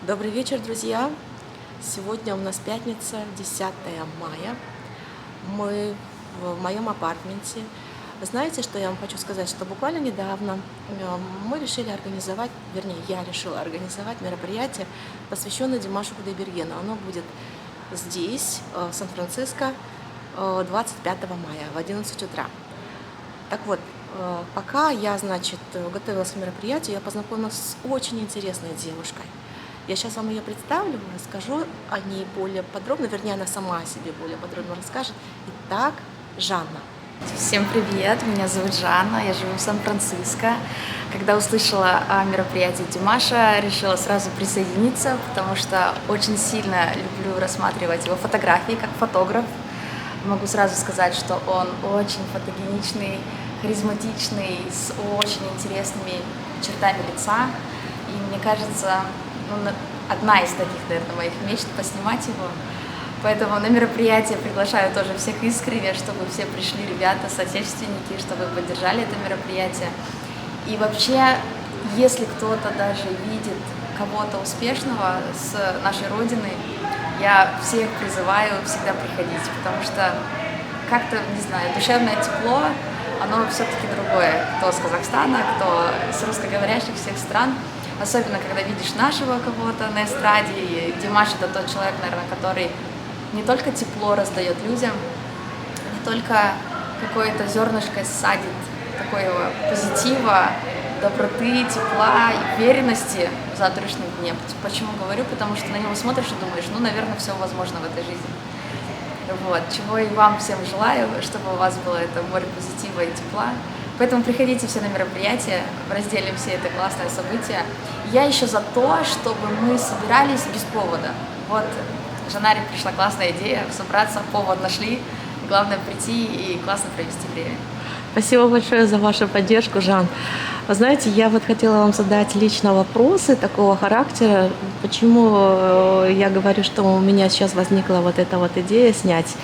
Добрый вечер, друзья! Сегодня у нас пятница, 10 мая. Мы в моем апартменте. Знаете, что я вам хочу сказать? Что буквально недавно мы решили организовать, вернее, я решила организовать мероприятие, посвященное Димашу Кудайбергену. Оно будет здесь, в Сан-Франциско, 25 мая в 11 утра. Так вот, пока я, значит, готовилась к мероприятию, я познакомилась с очень интересной девушкой. Я сейчас вам ее представлю, расскажу о ней более подробно, вернее, она сама о себе более подробно расскажет. Итак, Жанна. Всем привет, меня зовут Жанна, я живу в Сан-Франциско. Когда услышала о мероприятии Димаша, решила сразу присоединиться, потому что очень сильно люблю рассматривать его фотографии как фотограф. Могу сразу сказать, что он очень фотогеничный, харизматичный, с очень интересными чертами лица. И мне кажется, одна из таких, наверное, моих мечт поснимать его. Поэтому на мероприятие приглашаю тоже всех искренне, чтобы все пришли ребята, соотечественники, чтобы поддержали это мероприятие. И вообще, если кто-то даже видит кого-то успешного с нашей Родины, я всех призываю всегда приходить, потому что как-то, не знаю, душевное тепло, оно все-таки другое. Кто с Казахстана, кто с русскоговорящих всех стран. Особенно, когда видишь нашего кого-то на эстраде. И Димаш — это тот человек, наверное, который не только тепло раздает людям, не только какое-то зернышко садит такого позитива, доброты, тепла и уверенности в завтрашнем дне. Почему говорю? Потому что на него смотришь и думаешь, наверное, все возможно в этой жизни. Вот. Чего и вам всем желаю, чтобы у вас было это море позитива и тепла. Поэтому приходите все на мероприятие, разделим все это классное событие. Я еще за то, чтобы мы собирались без повода. Вот Жанаре пришла классная идея собраться, повод нашли. Главное прийти и классно провести время. Спасибо большое за вашу поддержку, Жан. Вы знаете, я вот хотела вам задать лично вопросы такого характера. Почему я говорю, что у меня сейчас возникла вот эта вот идея снять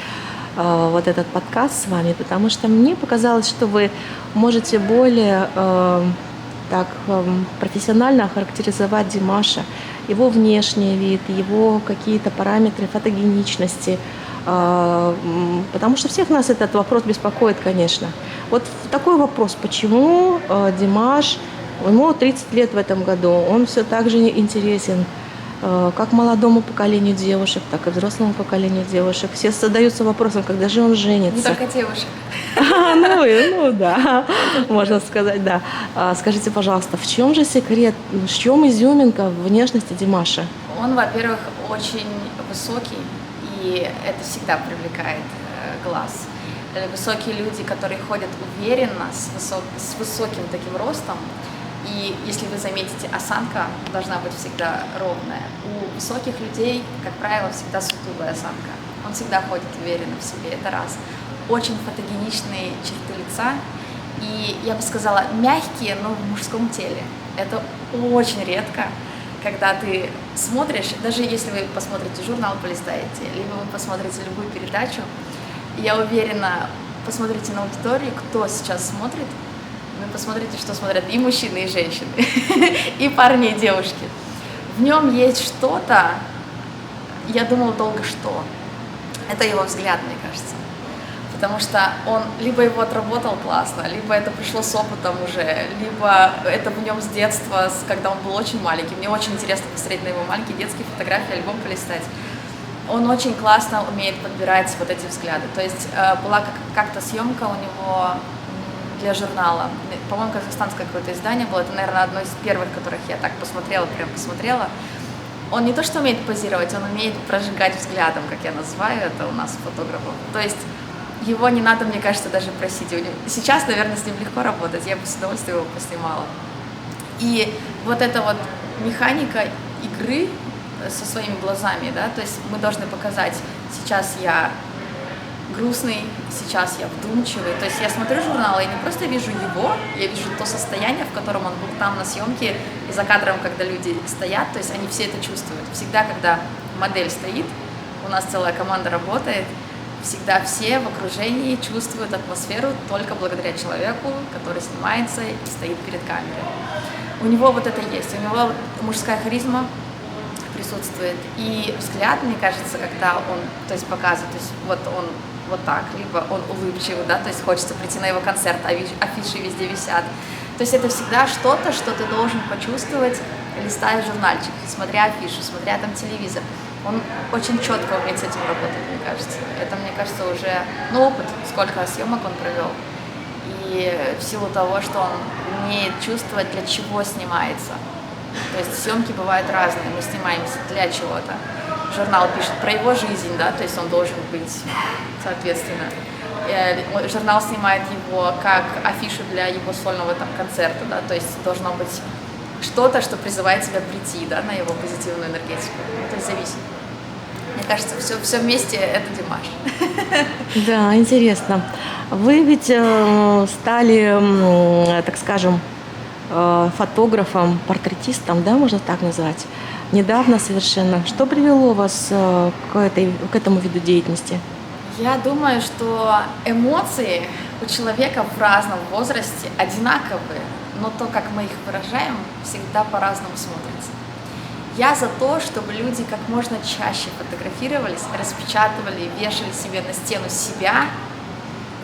вот этот подкаст с вами, потому что мне показалось, что вы можете более профессионально охарактеризовать Димаша, его внешний вид, его какие-то параметры фотогеничности, потому что всех нас этот вопрос беспокоит, конечно. Вот такой вопрос, почему Димаш, ему 30 лет в этом году, он все так же интересен, как молодому поколению девушек, так и взрослому поколению девушек. Все задаются вопросом, когда же он женится. Не только девушек. Ну да, можно сказать, да. Скажите, пожалуйста, в чем же секрет, в чем изюминка внешности Димаша? Он, во-первых, очень высокий, и это всегда привлекает глаз. Высокие люди, которые ходят уверенно, с высоким таким ростом. И если вы заметите, осанка должна быть всегда ровная. У высоких людей, как правило, всегда сутулая осанка. Он всегда ходит уверенно в себе, это раз. Очень фотогеничные черты лица. И, я бы сказала, мягкие, но в мужском теле. Это очень редко, когда ты смотришь, даже если вы посмотрите журнал, полистаете, либо вы посмотрите любую передачу, я уверена, посмотрите на аудиторию, кто сейчас смотрит, вы посмотрите, что смотрят и мужчины, и женщины, и парни, и девушки. В нем есть что-то, я думала долго, что. Это его взгляд, мне кажется. Потому что он либо его отработал классно, либо это пришло с опытом уже, либо это в нем с детства, когда он был очень маленький. Мне очень интересно посмотреть на его маленькие детские фотографии, альбом полистать. Он очень классно умеет подбирать вот эти взгляды. То есть была как-то съемка у него для журнала. По-моему, казахстанское какое-то издание было. Это, наверное, одно из первых, которых я так посмотрела, прям посмотрела. Он не то что умеет позировать, он умеет прожигать взглядом, как я называю это у нас фотографов. То есть его не надо, мне кажется, даже просить. Сейчас, наверное, с ним легко работать, я бы с удовольствием его поснимала. И вот эта вот механика игры со своими глазами, да, то есть мы должны показать, сейчас я грустный, сейчас я вдумчивый. То есть я смотрю журнал, и не просто вижу его, я вижу то состояние, в котором он был там на съемке, и за кадром, когда люди стоят, то есть они все это чувствуют. Всегда, когда модель стоит, у нас целая команда работает, всегда все в окружении чувствуют атмосферу только благодаря человеку, который снимается и стоит перед камерой. У него вот это есть, у него мужская харизма, присутствует. И взгляд, мне кажется, когда он, то есть показывает, то есть вот он вот так, либо он улыбчивый, да, то есть хочется прийти на его концерт, афиши везде висят. То есть это всегда что-то, что ты должен почувствовать, листая журнальчик, смотря афишу, смотря там телевизор. Он очень четко умеет с этим работать, мне кажется. Это, мне кажется, уже, опыт, сколько съемок он провел. И в силу того, что он умеет чувствовать, для чего снимается. То есть съемки бывают разные, мы снимаемся для чего-то. Журнал пишет про его жизнь, да, то есть он должен быть, соответственно. Журнал снимает его как афишу для его сольного там концерта, да, то есть должно быть что-то, что призывает тебя прийти, да, на его позитивную энергетику. То есть зависит. Мне кажется, все вместе это Димаш. Да, интересно. Вы ведь стали, так скажем, фотографом, портретистом, да, можно так назвать, недавно совершенно. Что привело вас к этому виду деятельности? Я думаю, что эмоции у человека в разном возрасте одинаковые, но то, как мы их выражаем, всегда по-разному смотрится. Я за то, чтобы люди как можно чаще фотографировались, распечатывали, вешали себе на стену себя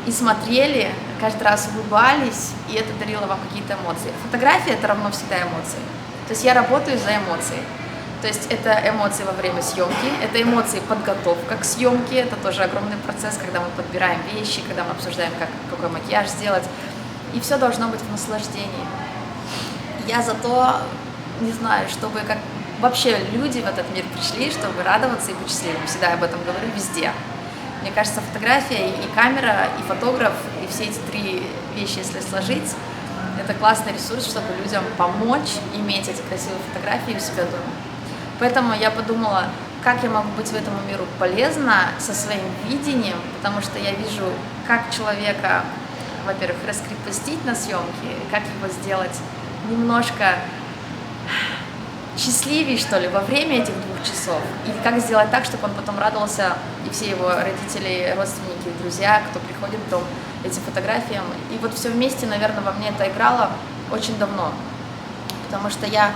и смотрели, каждый раз улыбались, и это дарило вам какие-то эмоции. Фотография — это равно всегда эмоции. То есть я работаю за эмоции. То есть это эмоции во время съемки, это эмоции подготовка к съемке, это тоже огромный процесс, когда мы подбираем вещи, когда мы обсуждаем, какой макияж сделать, и все должно быть в наслаждении. Я за то, не знаю, чтобы как вообще люди в этот мир пришли, чтобы радоваться и быть счастливым. Всегда об этом говорю везде. Мне кажется, фотография и камера, и фотограф, и все эти три вещи, если сложить, это классный ресурс, чтобы людям помочь иметь эти красивые фотографии у себя дома. Поэтому я подумала, как я могу быть в этому миру полезна со своим видением, потому что я вижу, как человека, во-первых, раскрепостить на съемке, как его сделать немножко счастливее, что ли, во время этих 2 часов, и как сделать так, чтобы он потом радовался, и все его родители, родственники, друзья, кто приходит в дом, этим фотографиям. И вот все вместе, наверное, во мне это играло очень давно, потому что я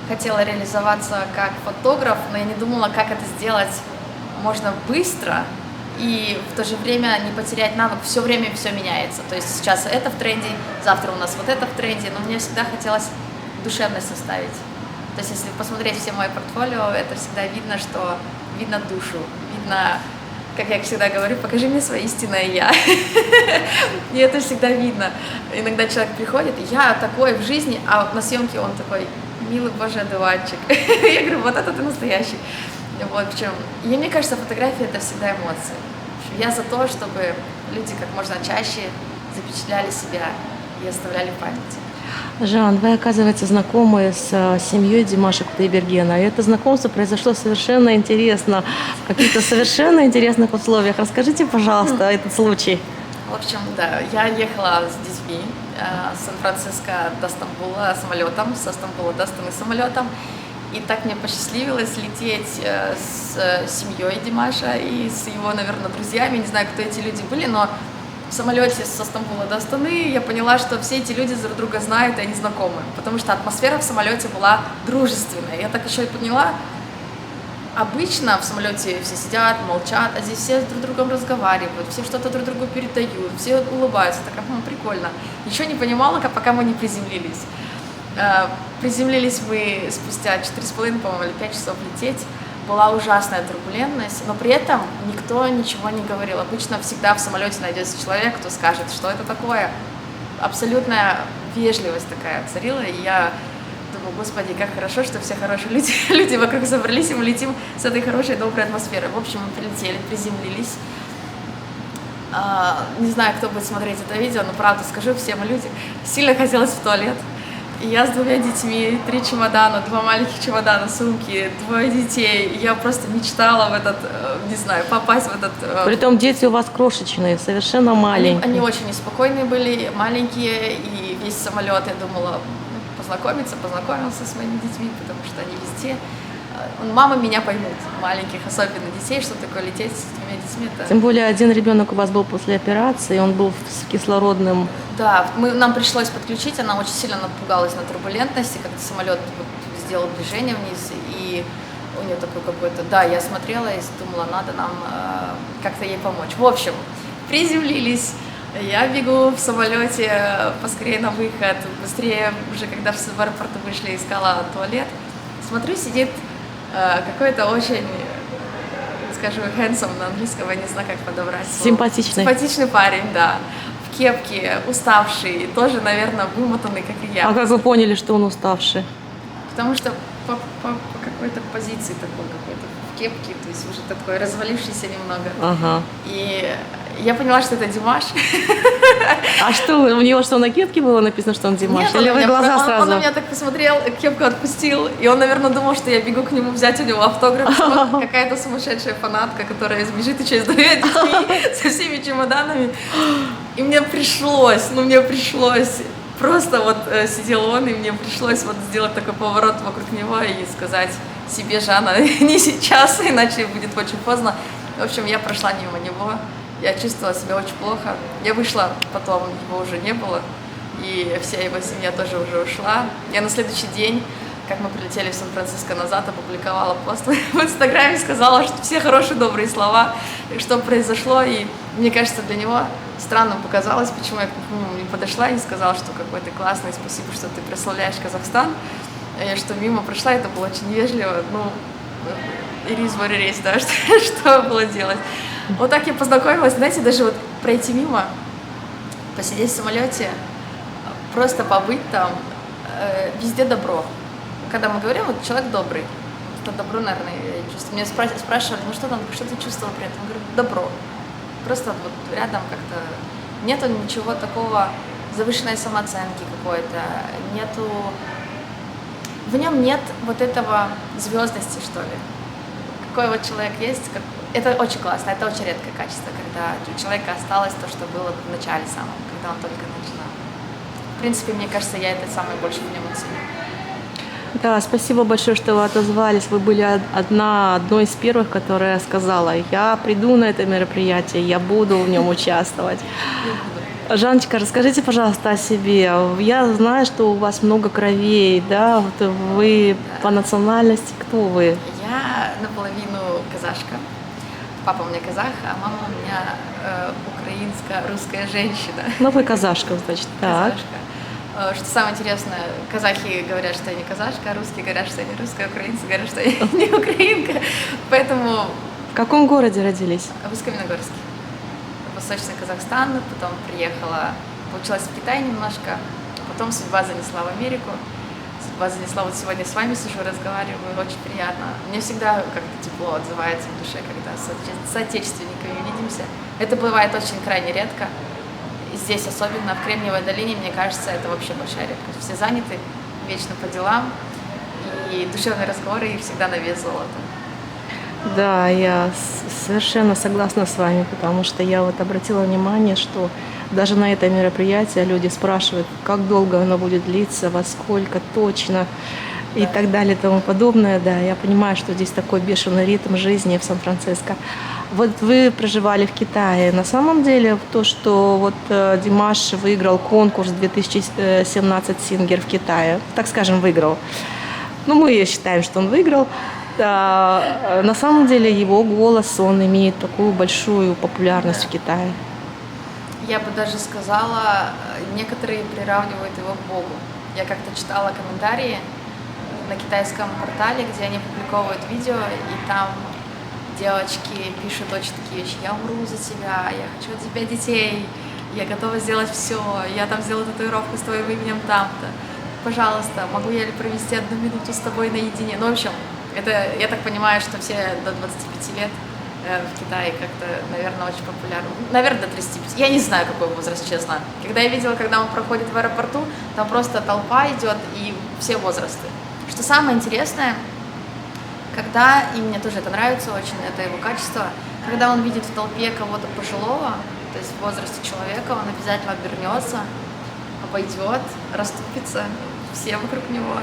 хотела реализоваться как фотограф, но я не думала, как это сделать можно быстро и в то же время не потерять навык. Все время все меняется. То есть сейчас это в тренде, завтра у нас вот это в тренде, но мне всегда хотелось душевность оставить. То есть если посмотреть все мое портфолио, это всегда видно, что видно душу, видно, как я всегда говорю, покажи мне свое истинное я. И это всегда видно. Иногда человек приходит, я такой в жизни, а на съемке он такой: милый божий одуванчик. Я говорю, вот это ты настоящий. Вот в чем. И мне кажется, фотография — это всегда эмоции. Я за то, чтобы люди как можно чаще запечатляли себя и оставляли в памяти. Жан, вы, оказывается, знакомы с семьей Димаша Кудайбергена. И это знакомство произошло совершенно интересно, в каких-то совершенно интересных условиях. Расскажите, пожалуйста, этот случай. В общем, да, я ехала с детьми с Сан-Франциско до Стамбула самолетом, со Стамбула до Астаны самолетом. И так мне посчастливилось лететь с семьей Димаша и с его, наверное, друзьями. Не знаю, кто эти люди были, но в самолете со Стамбула до Астаны я поняла, что все эти люди друг друга знают, и они знакомы. Потому что атмосфера в самолете была дружественная. Я так еще и поняла. Обычно в самолете все сидят, молчат, а здесь все друг с другом разговаривают, все что-то друг другу передают, все улыбаются, так прикольно. Ничего не понимала, пока мы не приземлились. Приземлились мы спустя 4,5, по-моему, или 5 часов лететь. Была ужасная турбулентность, но при этом никто ничего не говорил. Обычно всегда в самолете найдется человек, кто скажет, что это такое. Абсолютная вежливость такая царила, и я думаю, господи, как хорошо, что все хорошие люди вокруг собрались, и мы летим с этой хорошей, доброй атмосферой. В общем, мы прилетели, приземлились. Не знаю, кто будет смотреть это видео, но правда скажу, все мы люди. Сильно хотелось в туалет. И я с 2 детьми, 3 чемодана, 2 маленьких чемодана, сумки, 2 детей. Я просто мечтала в этот, не знаю, попасть в этот... Притом дети у вас крошечные, совершенно маленькие. Они очень неспокойные были, маленькие, и весь самолет, я думала, познакомился с моими детьми, потому что они везде. Мамы меня поймут, маленьких, особенно детей, что такое лететь с 2 детьми. Это... Тем более один ребенок у вас был после операции, он был с кислородным. Да, нам пришлось подключить, она очень сильно напугалась на турбулентности, когда самолет сделал движение вниз, и у нее такой какой-то, да, я смотрела и думала, надо нам как-то ей помочь. В общем, приземлились, я бегу в самолете поскорее на выход, быстрее уже, когда в аэропорту вышли, искала туалет. Смотрю, сидит какой-то очень, скажу, handsome на английском, я не знаю, как подобрать. Симпатичный. Симпатичный парень, да. В кепке, уставший, тоже, наверное, вымотанный, как и я. А как вы поняли, что он уставший? Потому что по какой-то позиции такой какой-то в кепке, то есть уже такой развалившийся немного. Ага. И я поняла, что это Димаш. А что, у него что, на кепке было написано, что он Димаш? Нет, Или вы глаза он сразу? на меня так посмотрел, кепку отпустил, и он, наверное, думал, что я бегу к нему взять у него автограф, что какая-то сумасшедшая фанатка, которая сбежит и через двоих детей со всеми чемоданами. И мне пришлось просто вот сидел он, и мне пришлось вот сделать такой поворот вокруг него и сказать себе, Жанна, не сейчас, иначе будет очень поздно. В общем, я прошла мимо него, я чувствовала себя очень плохо. Я вышла, потом его уже не было, и вся его семья тоже уже ушла. Я на следующий день, как мы прилетели в Сан-Франциско назад, опубликовала пост в Инстаграме, сказала, что все хорошие, добрые слова, что произошло, и мне кажется, для него странным показалось, почему я к нему не подошла и не сказала, что какой ты классный, спасибо, что ты прославляешь Казахстан, и что мимо прошла, это было очень вежливо, ну, ирис варирис, да, что было делать. Вот так я познакомилась, знаете, даже вот пройти мимо, посидеть в самолете, просто побыть там, везде добро. Когда мы говорим, вот человек добрый, это добро, наверное, я чувствую. Меня спрашивали, ну что там, что ты чувствовал при этом? Я говорю, добро. Просто вот рядом как-то нету ничего такого, завышенной самооценки какой-то, нету, в нем нет вот этого звездности, что ли. Какой вот человек есть, это очень классно, это очень редкое качество, когда у человека осталось то, что было в начале самом, когда он только начинал. В принципе, мне кажется, я это самое больше в нем оценю. Да, спасибо большое, что вы отозвались. Вы были одной из первых, которая сказала, я приду на это мероприятие, я буду в нем участвовать. Жанночка, расскажите, пожалуйста, о себе. Я знаю, что у вас много кровей, да? Вот вы по национальности, кто вы? Я наполовину казашка. Папа у меня казах, а мама у меня украинско-русская женщина. Ну, вы казашка, значит, так. Казашка. Что самое интересное, казахи говорят, что я не казашка, а русские говорят, что я не русская, а украинцы говорят, что я не украинка. Поэтому... В каком городе родились? В Усть-Каменогорске. Восточный Казахстан, потом приехала, получилась в Китай немножко, потом судьба занесла в Америку. Судьба занесла, вот сегодня с вами сижу, разговариваю, очень приятно. Мне всегда как-то тепло отзывается в душе, когда с отечественниками видимся. Это бывает очень крайне редко. И здесь, особенно в Кремниевой долине, мне кажется, это вообще большая редкость. Все заняты вечно по делам, и душевные разговоры их всегда на вес золота. Да, я совершенно согласна с вами, потому что я вот обратила внимание, что даже на это мероприятие люди спрашивают, как долго оно будет длиться, во сколько точно и так далее и тому подобное. Да, я понимаю, что здесь такой бешеный ритм жизни в Сан-Франциско. Вот вы проживали в Китае. На самом деле то, что вот Димаш выиграл конкурс 2017 Singer в Китае, так скажем, выиграл. Ну, мы считаем, что он выиграл. На самом деле его голос, он имеет такую большую популярность в Китае. Я бы даже сказала, некоторые приравнивают его к Богу. Я как-то читала комментарии на китайском портале, где они публиковывают видео, и там девочки пишут очень такие вещи: я умру за тебя, я хочу от тебя детей, я готова сделать все, я там сделаю татуировку с твоим именем там-то. Пожалуйста, могу я ли провести 1 минуту с тобой наедине? Ну, в общем, это, я так понимаю, что все до 25 лет в Китае как-то, наверное, очень популярны. Наверное, до 35. Я не знаю, какой возраст, честно. Когда я видела, когда он проходит в аэропорту, там просто толпа идет, и все возрасты. Что самое интересное, когда, и мне тоже это нравится очень, это его качество, когда он видит в толпе кого-то пожилого, то есть в возрасте человека, он обязательно обернется, обойдет, расступится, все вокруг него,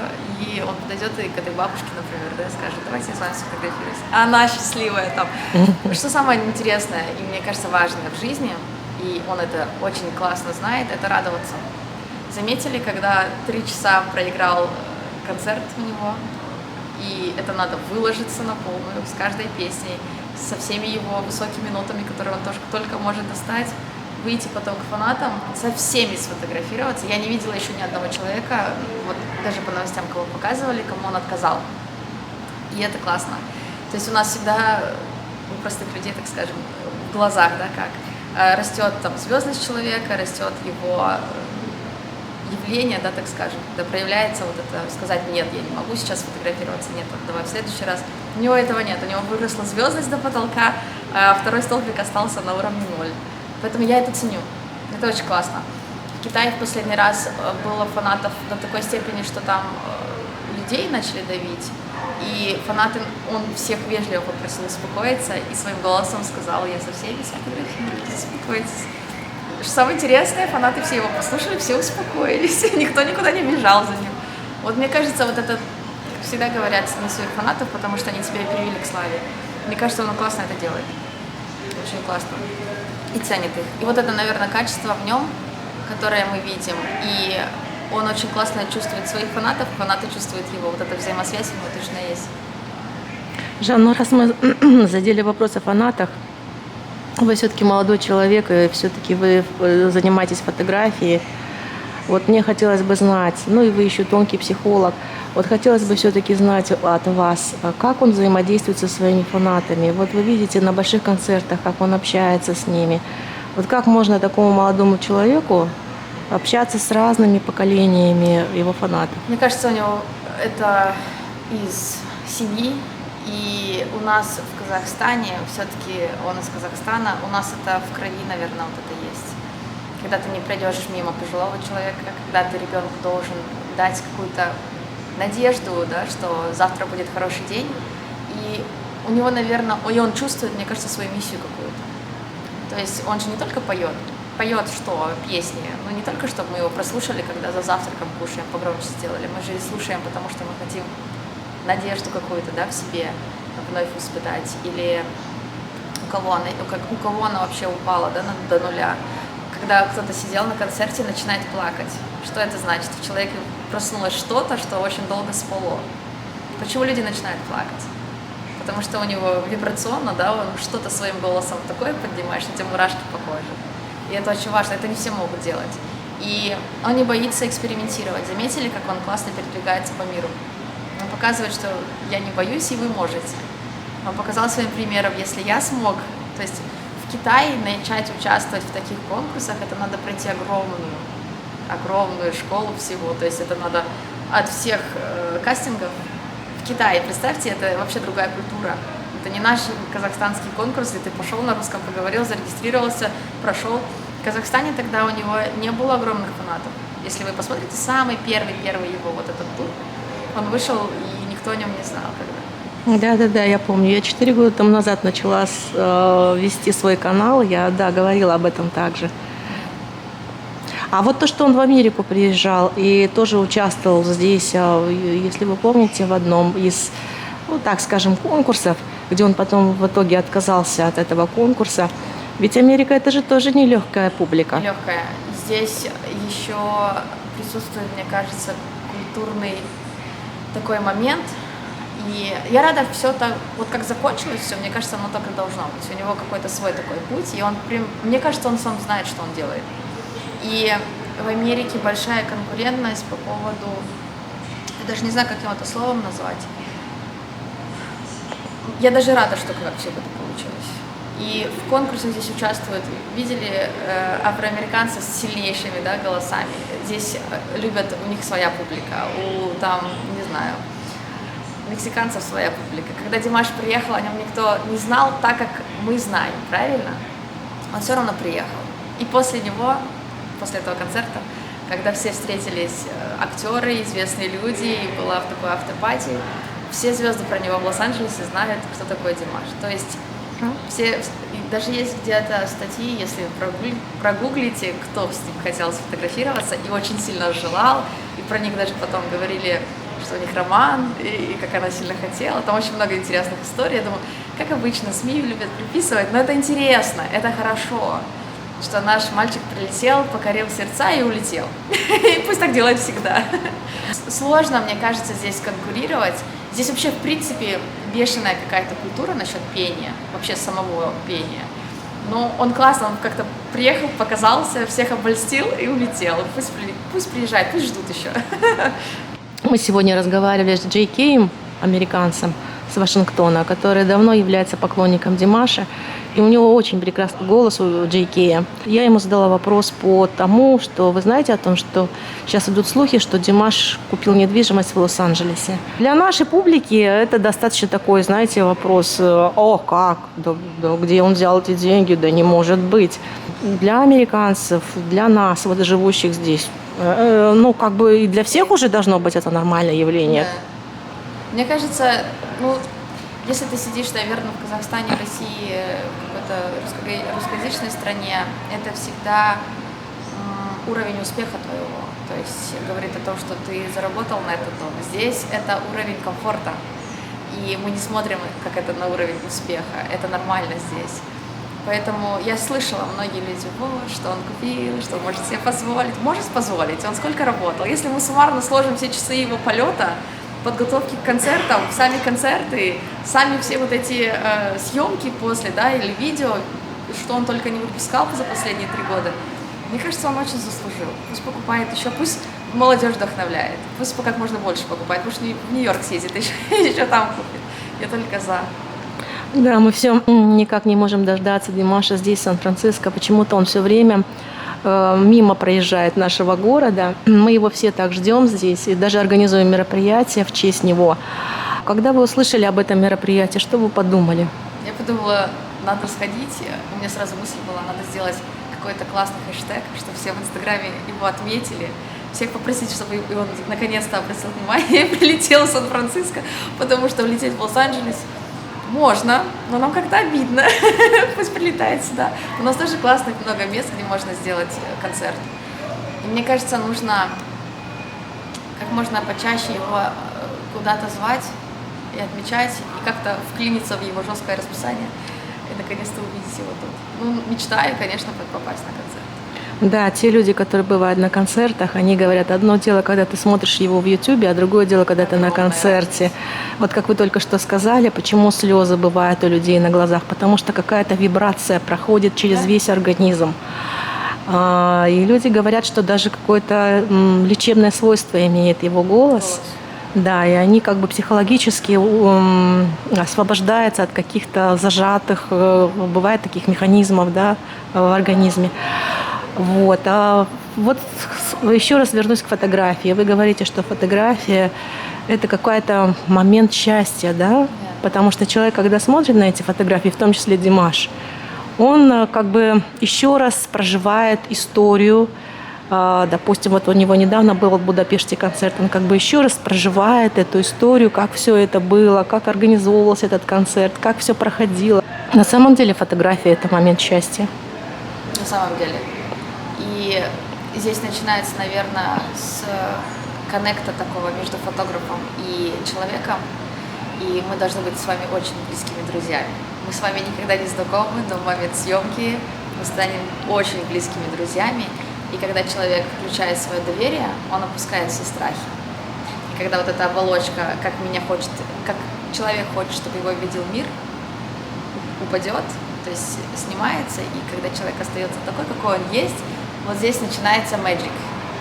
и он подойдет и к этой бабушке, например, да, скажет: давайте я с вами сфотографируюсь. А она счастливая там. Что самое интересное, и мне кажется важное в жизни, и он это очень классно знает, это радоваться. Заметили, когда 3 часа проиграл концерт у него, и это надо выложиться на полную с каждой песней, со всеми его высокими нотами, которые он только может достать, выйти потом к фанатам, со всеми сфотографироваться. Я не видела еще ни одного человека, вот даже по новостям, кого показывали, кому он отказал. И это классно. То есть у нас всегда у простых людей, так скажем, в глазах, да, как растет там звездность человека, растет его явление, да, так скажем, когда проявляется вот это, сказать нет, я не могу сейчас фотографироваться, нет, давай в следующий раз. У него этого нет, у него выросла звездность до потолка, а второй столбик остался на уровне 0. Поэтому я это ценю, это очень классно. В Китае в последний раз было фанатов до такой степени, что там людей начали давить, и фанаты, он всех вежливо попросил успокоиться и своим голосом сказал: я со всеми сфотографируюсь, успокойтесь. Что самое интересное, фанаты все его послушали, все успокоились, никто никуда не бежал за ним. Вот мне кажется, вот это, как всегда говорят, на своих фанатов, потому что они тебя привели к славе. Мне кажется, он классно это делает, очень классно, и ценит их. И вот это, наверное, качество в нем, которое мы видим, и он очень классно чувствует своих фанатов, фанаты чувствуют его, вот эта взаимосвязь у него точно есть. Жан, ну раз мы задели вопрос о фанатах, вы все-таки молодой человек, и все-таки вы занимаетесь фотографией. Вот мне хотелось бы знать, ну и вы еще тонкий психолог, вот хотелось бы все-таки знать от вас, как он взаимодействует со своими фанатами. Вот вы видите на больших концертах, как он общается с ними. Вот как можно такому молодому человеку общаться с разными поколениями его фанатов? Мне кажется, у него это из семьи, и у нас в Казахстане, все-таки он из Казахстана, у нас это в крови, наверное, вот это есть. Когда ты не пройдешь мимо пожилого человека, когда ты ребенку должен дать какую-то надежду, да, что завтра будет хороший день, и у него, наверное, и он чувствует, мне кажется, свою миссию какую-то. То есть он же не только поет что песни, но не только чтобы мы его прослушали, когда за завтраком кушаем, погромче сделали, мы же и слушаем, потому что мы хотим надежду какую-то, да, в себе вновь испытать, или у кого она вообще упала, да, до нуля. Когда кто-то сидел на концерте и начинает плакать. Что это значит? В человеке проснулось что-то, что очень долго спало. Почему люди начинают плакать? Потому что у него вибрационно, да, он что-то своим голосом такое поднимает, что тебе мурашки по коже. И это очень важно, это не все могут делать. И он не боится экспериментировать. Заметили, как он классно передвигается по миру? Он показывает, что я не боюсь, и вы можете. Он показал своим примером, если я смог, то есть в Китае начать участвовать в таких конкурсах, это надо пройти огромную школу всего, то есть это надо от всех кастингов. В Китае, представьте, это вообще другая культура. Это не наш казахстанский конкурс, где ты пошел на русском, поговорил, зарегистрировался, прошел. В Казахстане тогда у него не было огромных фанатов. Если вы посмотрите, самый первый его вот этот тур, он вышел, и никто о нем не знал когда. Да, я помню. Я 4 года тому назад начала вести свой канал. Я, говорила об этом также. А вот то, что он в Америку приезжал и тоже участвовал здесь, если вы помните, в одном из, ну так скажем, конкурсов, где он потом в итоге отказался от этого конкурса. Ведь Америка — это же тоже нелегкая публика. Нелегкая. Здесь еще присутствует, мне кажется, культурный такой момент. И я рада, все так, вот как закончилось все, мне кажется, оно так и должно быть. У него какой-то свой такой путь, и он, мне кажется, он сам знает, что он делает. И в Америке большая конкурентность по поводу, я даже не знаю, как его это словом назвать. Я даже рада, что как все это получилось. И в конкурсе здесь участвуют, видели, афроамериканцы с сильнейшими, да, голосами. Здесь любят, у них своя публика, не знаю, мексиканцев своя публика. Когда Димаш приехал, о нем никто не знал так, как мы знаем, правильно? Он все равно приехал. И после него, после этого концерта, когда все встретились, актеры, известные люди, и была в такой автопати, все звезды про него в Лос-Анджелесе знают, кто такой Димаш. То есть все, даже есть где-то статьи, если прогуглите, кто с ним хотел сфотографироваться и очень сильно желал, и про них даже потом говорили, что у них роман, и как она сильно хотела. Там очень много интересных историй. Я думаю, как обычно, СМИ любят приписывать, но это интересно, это хорошо, что наш мальчик прилетел, покорил сердца и улетел. И пусть так делает всегда. Сложно, мне кажется, здесь конкурировать. Здесь вообще, в принципе, бешеная какая-то культура насчет пения, вообще самого пения. Но он классно, он как-то приехал, показался, всех обольстил и улетел. Пусть приезжает, пусть ждут еще. Мы сегодня разговаривали с Джей Кеем, американцем с Вашингтона, который давно является поклонником Димаша. И у него очень прекрасный голос у Джей Кея. Я ему задала вопрос по тому, что вы знаете о том, что сейчас идут слухи, что Димаш купил недвижимость в Лос-Анджелесе. Для нашей публики это достаточно такой, знаете, вопрос: о, как? Да где он взял эти деньги? Да не может быть. Для американцев, для нас, вот живущих здесь, ну, как бы и для всех уже должно быть это нормальное явление. Да. Мне кажется, ну, если ты сидишь, наверное, в Казахстане, в России, в какой-то русскоязычной стране, это всегда уровень успеха твоего. То есть говорит о том, что ты заработал на этот дом. Здесь это уровень комфорта. И мы не смотрим, как это на уровень успеха. Это нормально здесь. Поэтому я слышала, многие люди, вот, что он купил, что он может себе позволить. Может позволить, он сколько работал. Если мы суммарно сложим все часы его полета, подготовки к концертам, сами концерты, сами все вот эти съемки после, да, или видео, что он только не выпускал за последние 3 года, мне кажется, он очень заслужил. Пусть покупает еще, пусть молодежь вдохновляет, пусть как можно больше покупает, пусть в Нью-Йорк съездит, еще там купит. Я только за. Да, мы все никак не можем дождаться Димаша здесь, в Сан-Франциско. Почему-то он все время мимо проезжает нашего города. Мы его все так ждем здесь и даже организуем мероприятие в честь него. Когда вы услышали об этом мероприятии, что вы подумали? Я подумала, надо сходить. У меня сразу мысль была, надо сделать какой-то классный хэштег, чтобы все в Инстаграме его отметили. Всех попросить, чтобы он наконец-то обратил внимание и прилетел в Сан-Франциско, потому что улететь в Лос-Анджелес можно, но нам как-то обидно. Пусть прилетает сюда. У нас тоже классных много мест, где можно сделать концерт. И мне кажется, нужно как можно почаще его куда-то звать и отмечать, и как-то вклиниться в его жесткое расписание и наконец-то увидеть его тут. Ну, мечтаю, конечно, попасть на концерт. Да, те люди, которые бывают на концертах, они говорят, одно дело, когда ты смотришь его в Ютубе, а другое дело, когда ты на концерте. Вот как вы только что сказали, почему слезы бывают у людей на глазах? Потому что какая-то вибрация проходит через весь организм. И люди говорят, что даже какое-то лечебное свойство имеет его голос. Да, и они как бы психологически освобождаются от каких-то зажатых, бывает таких механизмов, да, в организме. Вот. А вот еще раз вернусь к фотографии. Вы говорите, что фотография – это какой-то момент счастья, да? Потому что человек, когда смотрит на эти фотографии, в том числе Димаш, он как бы еще раз проживает историю. Допустим, вот у него недавно был в Будапеште концерт, он как бы еще раз проживает эту историю, как все это было, как организовывался этот концерт, как все проходило. На самом деле фотография – это момент счастья. На самом деле. И здесь начинается, наверное, с коннекта такого между фотографом и человеком. И мы должны быть с вами очень близкими друзьями. Мы с вами никогда не знакомы, но в момент съемки мы станем очень близкими друзьями. И когда человек включает свое доверие, он опускает все страхи. И когда вот эта оболочка, как человек хочет, чтобы его видел мир, упадет, то есть снимается, и когда человек остается такой, какой он есть, вот здесь начинается magic,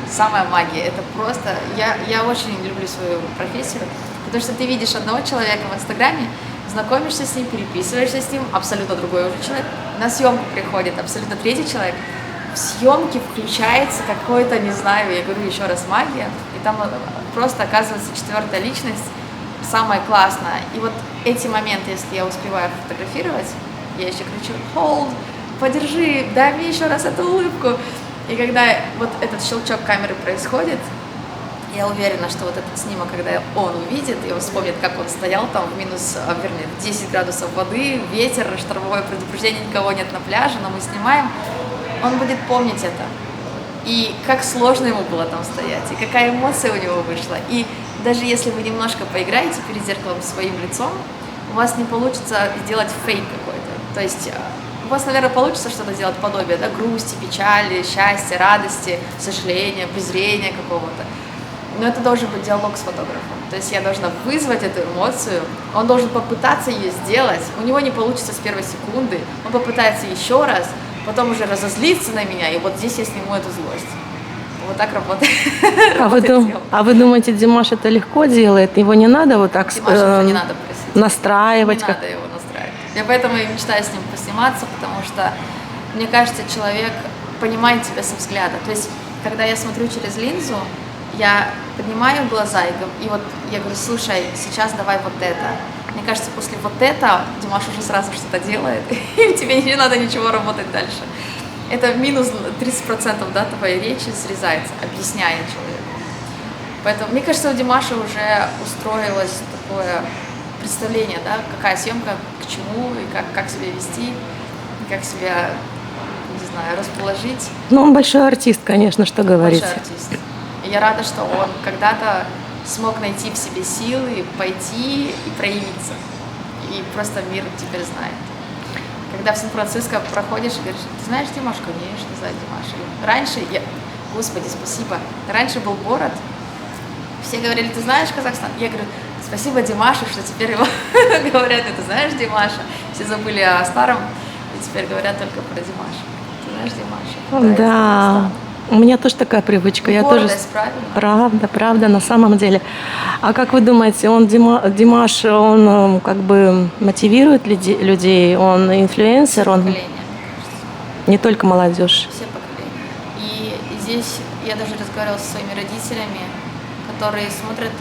самая магия. Это просто, я очень люблю свою профессию, потому что ты видишь одного человека в Инстаграме, знакомишься с ним, переписываешься с ним, абсолютно другой уже человек, на съемку приходит абсолютно третий человек, в съемке включается какой-то, не знаю, я говорю еще раз, магия, и там просто оказывается четвертая личность, самая классная. И вот эти моменты, если я успеваю фотографировать, я еще кричу: hold, подержи, дай мне еще раз эту улыбку. И когда вот этот щелчок камеры происходит, я уверена, что вот этот снимок, когда он увидит, и он вспомнит, как он стоял там в 10 градусов воды, ветер, штормовое предупреждение, никого нет на пляже, но мы снимаем, он будет помнить это. И как сложно ему было там стоять, и какая эмоция у него вышла. И даже если вы немножко поиграете перед зеркалом своим лицом, у вас не получится сделать фейк какой-то. То есть у вас, наверное, получится что-то сделать подобие, да, грусти, печали, счастья, радости, сожаления, презрения какого-то. Но это должен быть диалог с фотографом. То есть я должна вызвать эту эмоцию, он должен попытаться ее сделать, у него не получится с первой секунды, он попытается еще раз, потом уже разозлится на меня, и вот здесь я сниму эту злость. Вот так работает. А вы думаете, Димаш это легко делает? Его не надо вот так Димаша уже не надо просить. настраивать? Не надо его настраивать. Я поэтому и мечтаю с ним посниматься, потому что, мне кажется, человек понимает тебя со взгляда. То есть, когда я смотрю через линзу, я поднимаю глаза и вот я говорю, слушай, сейчас давай вот это. Мне кажется, после вот этого Димаш уже сразу что-то делает, и тебе не надо ничего работать дальше. Это минус 30%, да, твоей речи срезается, объясняя человеку. Поэтому, мне кажется, у Димаша уже устроилось такое представление, да, какая съемка, к чему, и как себя вести, и как себя, не знаю, расположить. Ну, он большой артист, конечно, что говорить. Большой артист. И я рада, что он когда-то смог найти в себе силы, пойти и проявиться. И просто мир теперь знает. Когда в Сан-Франциско проходишь и говоришь, ты знаешь Димаш? Конечно, знаю Димаша. Раньше, Господи, спасибо, раньше был город, все говорили, ты знаешь Казахстан? Я говорю, спасибо Димашу, что теперь его говорят, ты знаешь Димаша? Все забыли о старом, и теперь говорят только про Димаша. Ты знаешь Димаша? Да. У меня тоже такая привычка. Я тоже. Правильно. Правда, на самом деле. А как вы думаете, Димаш, он как бы мотивирует людей, он инфлюенсер, он Поколение, мне кажется. не только молодежь. Все поколения. И здесь я даже разговаривала со своими родителями, которые смотрят,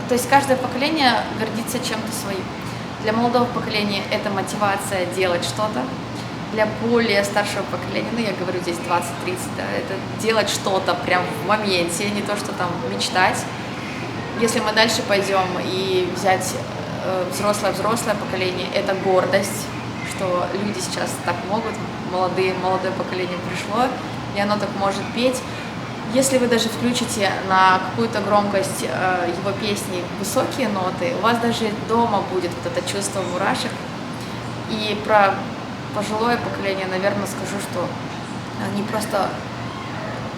то есть каждое поколение гордится чем-то своим. Для молодого поколения это мотивация делать что-то. Для более старшего поколения, ну я говорю здесь 20-30, да, это делать что-то прям в моменте, не то, что там мечтать. Если мы дальше пойдем и взять взрослое поколение, это гордость, что люди сейчас так могут, молодое поколение пришло, и оно так может петь. Если вы даже включите на какую-то громкость его песни высокие ноты, у вас даже дома будет вот это чувство мурашек. И про пожилое поколение, наверное, скажу, что они просто,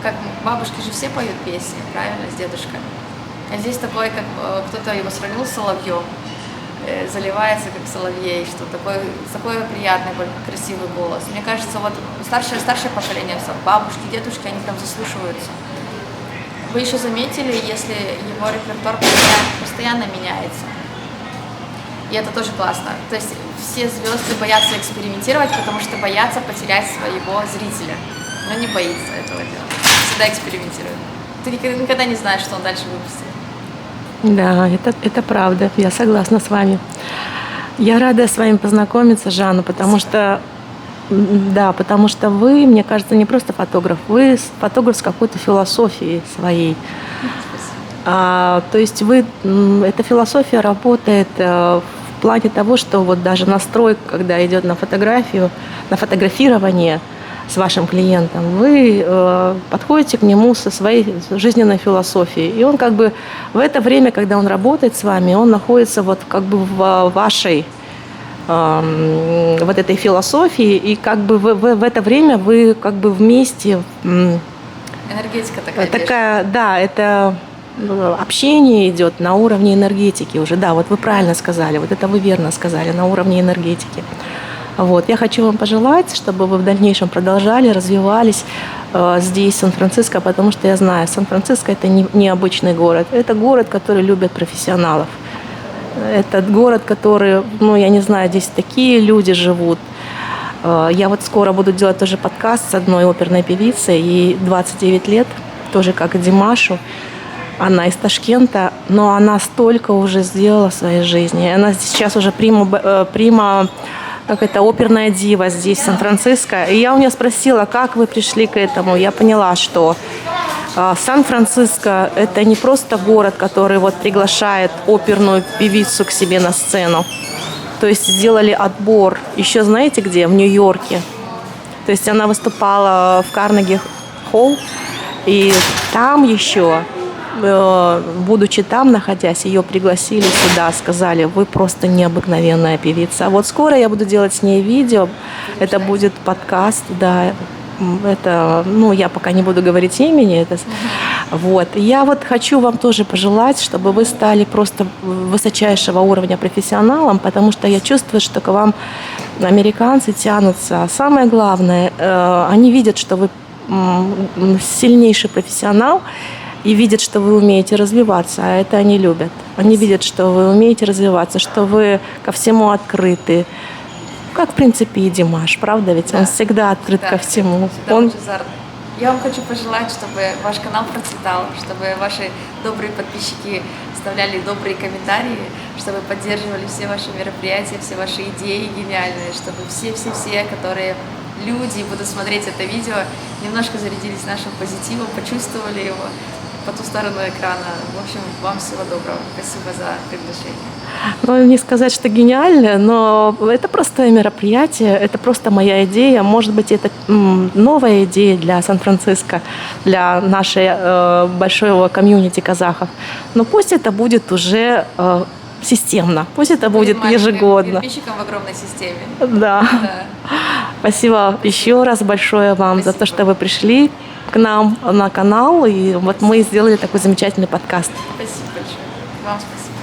как бабушки же все поют песни, правильно, с дедушками. А здесь такой, как кто-то его сравнил с соловьем, заливается как соловей, что такой приятный, красивый голос. Мне кажется, вот старшее поколение, бабушки, дедушки, они прям заслушиваются. Вы еще заметили, если его репертуар постоянно меняется. И это тоже классно. То есть все звезды боятся экспериментировать, потому что боятся потерять своего зрителя. Но не боится этого делать. Всегда экспериментирует. Ты никогда не знаешь, что он дальше выпустит. Да, это правда. Я согласна с вами. Я рада с вами познакомиться, Жанна, потому что вы, мне кажется, не просто фотограф, вы фотограф с какой-то философией своей. То есть эта философия работает в плане того, что вот даже настрой, когда идет на фотографирование с вашим клиентом, вы подходите к нему со своей жизненной философией. И он как бы в это время, когда он работает с вами, он находится вот как бы в вашей вот этой философии, и как бы в это время вы как бы вместе. Энергетика такая. Да, это общение идет на уровне энергетики уже. Да, вот вы правильно сказали, вот это вы верно сказали, на уровне энергетики. Вот. Я хочу вам пожелать, чтобы вы в дальнейшем продолжали, развивались здесь, в Сан-Франциско, потому что я знаю, Сан-Франциско – это не обычный город, это город, который любит профессионалов. Это город, который, я не знаю, здесь такие люди живут. Я вот скоро буду делать тоже подкаст с одной оперной певицей, ей 29 лет, тоже как и Димашу. Она из Ташкента, но она столько уже сделала в своей жизни. Она сейчас уже прима как это, оперная дива здесь, в Сан-Франциско. И я у нее спросила, как вы пришли к этому. Я поняла, что Сан-Франциско – это не просто город, который вот приглашает оперную певицу к себе на сцену. То есть сделали отбор еще, знаете где? В Нью-Йорке. То есть она выступала в Карнеги-холл, и там еще, будучи там, находясь, ее пригласили сюда, сказали, вы просто необыкновенная певица. А вот скоро я буду делать с ней видео, это будет подкаст, да, это, я пока не буду говорить имени, Вот. И я вот хочу вам тоже пожелать, чтобы вы стали просто высочайшего уровня профессионалом, потому что я чувствую, что к вам американцы тянутся. Самое главное, они видят, что вы сильнейший профессионал, и видят, что вы умеете развиваться, а это они любят. Они видят, что вы умеете развиваться, что вы ко всему открыты. Как, в принципе, и Димаш, правда? Ведь он всегда открыт ко всему. Он... лучезарный. Я вам хочу пожелать, чтобы ваш канал процветал, чтобы ваши добрые подписчики оставляли добрые комментарии, чтобы поддерживали все ваши мероприятия, все ваши идеи гениальные, чтобы все, которые люди будут смотреть это видео, немножко зарядились нашим позитивом, почувствовали его по ту сторону экрана. В общем, вам всего доброго. Спасибо за приглашение. Ну, не сказать, что гениально, но это простое мероприятие, это просто моя идея. Может быть, это новая идея для Сан-Франциско, для нашей большого комьюнити казахов. Но пусть это будет уже системно, пусть это будет ежегодно. Подписчикам в огромной системе. Да. Спасибо еще раз большое вам за то, что вы пришли к нам на канал, и вот мы сделали такой замечательный подкаст. Спасибо большое. Вам спасибо.